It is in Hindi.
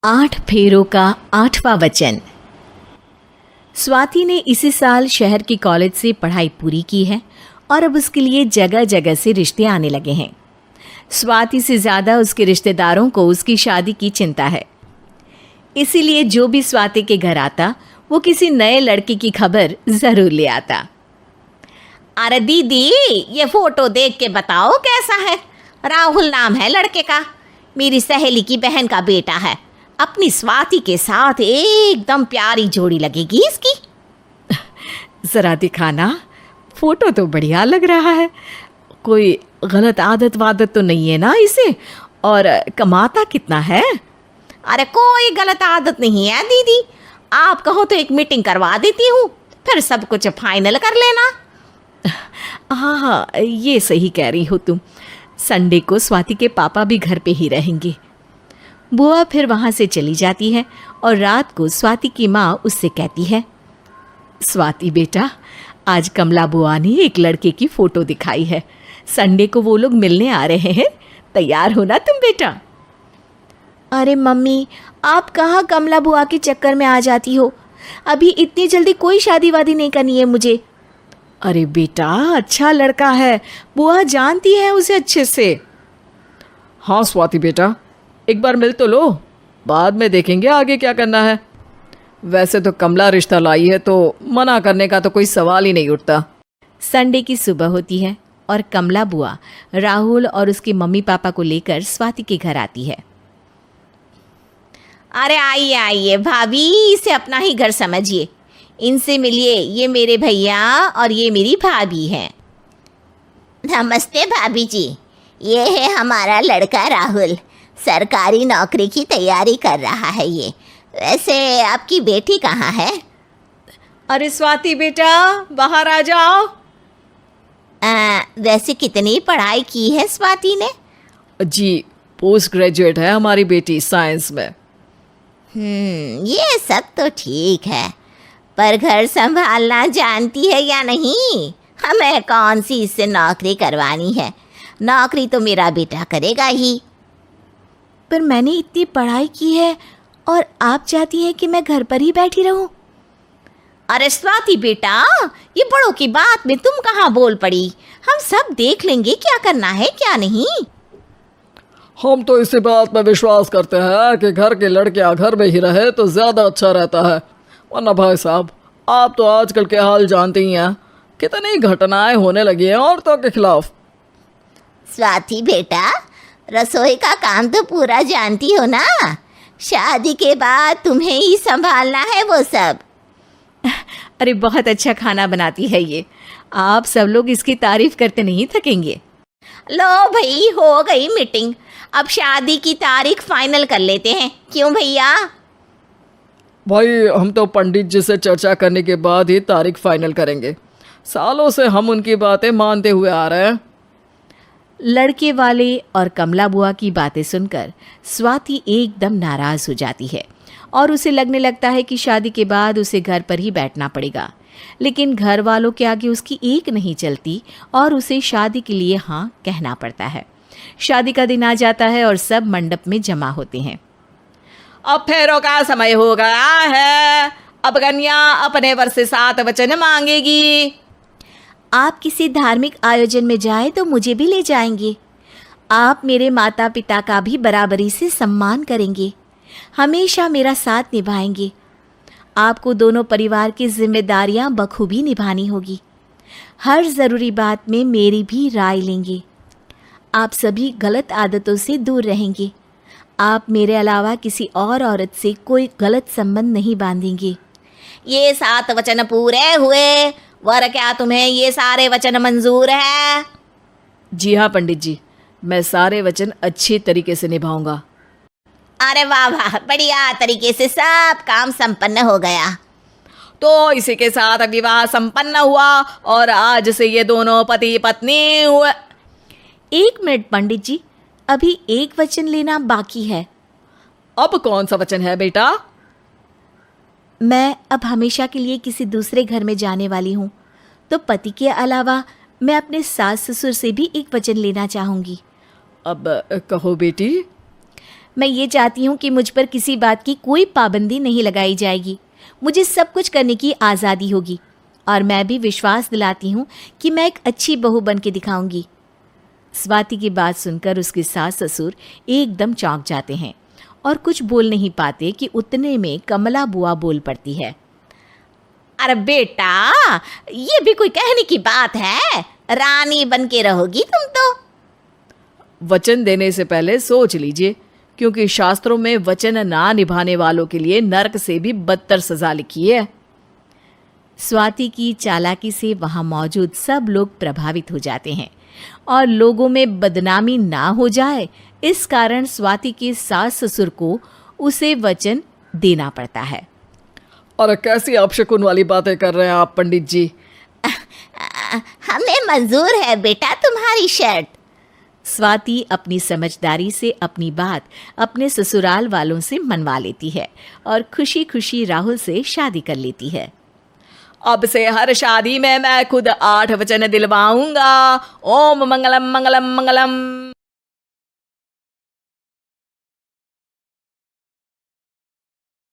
8 फेरों का 8वां वचन। स्वाति ने इसी साल शहर के कॉलेज से पढ़ाई पूरी की है और अब उसके लिए जगह जगह से रिश्ते आने लगे हैं। स्वाति से ज़्यादा उसके रिश्तेदारों को उसकी शादी की चिंता है, इसीलिए जो भी स्वाति के घर आता वो किसी नए लड़के की खबर ज़रूर ले आता। अरे दीदी, ये फोटो देख के बताओ कैसा है। राहुल नाम है लड़के का, मेरी सहेली की बहन का बेटा है। अपनी स्वाति के साथ एकदम प्यारी जोड़ी लगेगी इसकी। ज़रा दिखाना, फोटो तो बढ़िया लग रहा है। कोई गलत आदत वादत तो नहीं है ना इसे? और कमाता कितना है? अरे कोई गलत आदत नहीं है दीदी, आप कहो तो एक मीटिंग करवा देती हूँ, फिर सब कुछ फाइनल कर लेना। हाँ, ये सही कह रही हो तुम। संडे को स्वाति के पापा भी घर पे ही रहेंगे। बुआ फिर वहाँ से चली जाती है और रात को स्वाति की माँ उससे कहती है, स्वाति बेटा, आज कमला बुआ ने एक लड़के की फ़ोटो दिखाई है। संडे को वो लोग मिलने आ रहे हैं, तैयार हो ना तुम बेटा? अरे मम्मी, आप कहाँ कमला बुआ के चक्कर में आ जाती हो? अभी इतनी जल्दी कोई शादी वादी नहीं करनी है मुझे। अरे बेटा, अच्छा लड़का है, बुआ जानती है उसे अच्छे से। हाँ स्वाति बेटा, एक बार मिल तो लो, बाद में देखेंगे आगे क्या करना है। वैसे तो कमला रिश्ता लाई है तो मना करने का तो कोई सवाल ही नहीं उठता। संडे की सुबह होती है और कमला बुआ राहुल और उसके मम्मी पापा को लेकर स्वाति के घर आती है। अरे आइए आइए भाभी, इसे अपना ही घर समझिए। इनसे मिलिए, ये मेरे भैया और ये मेरी भाभी हैं। नमस्ते भाभी जी, ये है हमारा लड़का राहुल, सरकारी नौकरी की तैयारी कर रहा है ये। वैसे आपकी बेटी कहाँ है? अरे स्वाति बेटा, बाहर आ जाओ। वैसे कितनी पढ़ाई की है स्वाति ने? जी, पोस्ट ग्रेजुएट है हमारी बेटी साइंस में। ये सब तो ठीक है, पर घर संभालना जानती है या नहीं? हमें कौन सी इससे नौकरी करवानी है, नौकरी तो मेरा बेटा करेगा ही। पर मैंने इतनी पढ़ाई की है और आप चाहती हैं कि मैं घर पर ही बैठी रहूं? अरे स्वाति बेटा, ये बड़ों की बात में तुम कहाँ बोल पड़ी? हम सब देख लेंगे क्या करना है क्या नहीं। हम तो इसी बात पर विश्वास करते हैं कि घर के लड़कियां घर में ही रहे तो ज़्यादा अच्छा रहता है, वरना भाई साहब आप तो आजकल के हाल जानते ही हैं, कितनी घटनाएं होने लगी हैं औरतों के खिलाफ। स्वाति बेटा, रसोई का काम तो पूरा जानती हो ना? शादी के बाद तुम्हें ही संभालना है वो सब। अरे बहुत अच्छा खाना बनाती है ये, आप सब लोग इसकी तारीफ करते नहीं थकेंगे। लो भाई, हो गई मीटिंग, अब शादी की तारीख फाइनल कर लेते हैं, क्यों भैया? भाई हम तो पंडित जी से चर्चा करने के बाद ही तारीख फाइनल करेंगे, सालों से हम उनकी बातें मानते हुए आ रहे हैं। लड़के वाले और कमला बुआ की बातें सुनकर स्वाति एकदम नाराज़ हो जाती है और उसे लगने लगता है कि शादी के बाद उसे घर पर ही बैठना पड़ेगा। लेकिन घर वालों के आगे उसकी एक नहीं चलती और उसे शादी के लिए हाँ कहना पड़ता है। शादी का दिन आ जाता है और सब मंडप में जमा होते हैं। अब फेरों का समय हो गया है, अब कन्या अपने वर से 7 वचन मांगेगी। आप किसी धार्मिक आयोजन में जाएं तो मुझे भी ले जाएंगे। आप मेरे माता पिता का भी बराबरी से सम्मान करेंगे, हमेशा मेरा साथ निभाएंगे। आपको दोनों परिवार की जिम्मेदारियां बखूबी निभानी होगी। हर ज़रूरी बात में मेरी भी राय लेंगे। आप सभी गलत आदतों से दूर रहेंगे। आप मेरे अलावा किसी और औरत से कोई गलत संबंध नहीं बांधेंगे। ये 7 वचन पूरे हुए, वर क्या तुम्हें ये सारे वचन मंजूर है? जी हाँ पंडित जी, मैं सारे वचन अच्छे तरीके से निभाऊंगा। अरे वाह वाह, बढ़िया तरीके से सब काम संपन्न हो गया। तो इसी के साथ विवाह संपन्न हुआ और आज से ये दोनों पति पत्नी हुए। 1 मिनट पंडित जी, अभी एक वचन लेना बाकी है। अब कौन सा वचन है बेटा? मैं अब हमेशा के लिए किसी दूसरे घर में जाने वाली हूँ, तो पति के अलावा मैं अपने सास ससुर से भी एक वचन लेना चाहूँगी। अब कहो बेटी। मैं ये चाहती हूँ कि मुझ पर किसी बात की कोई पाबंदी नहीं लगाई जाएगी। मुझे सब कुछ करने की आज़ादी होगी और मैं भी विश्वास दिलाती हूँ कि मैं एक अच्छी बहू बन के दिखाऊंगी। स्वाति की बात सुनकर उसके सास ससुर एकदम चौंक जाते हैं और कुछ बोल नहीं पाते कि उतने में कमला बुआ बोल पड़ती है। अरे बेटा, ये भी कोई कहने की बात है? रानी बन के रहोगी तुम तो। वचन देने से पहले सोच लीजिए, क्योंकि शास्त्रों में वचन ना निभाने वालों के लिए नरक से भी बदतर सजा लिखी है। स्वाति की चालाकी से वहाँ मौजूद सब लोग प्रभावित हो जाते हैं और लोगों में बदनामी ना हो जाए, इस कारण स्वाति के सास ससुर को उसे वचन देना पड़ता है। और कैसी अपशकुन वाली बातें कर रहे हैं आप पंडित जी? हमें मंजूर है बेटा तुम्हारी शर्त। स्वाति अपनी समझदारी से अपनी बात अपने ससुराल वालों से मनवा लेती है और खुशी खुशी राहुल से शादी कर लेती है। अब से हर शादी में मैं खुद 8 वचन दिलवाऊंगा। ओम मंगलम मंगलम मंगलम।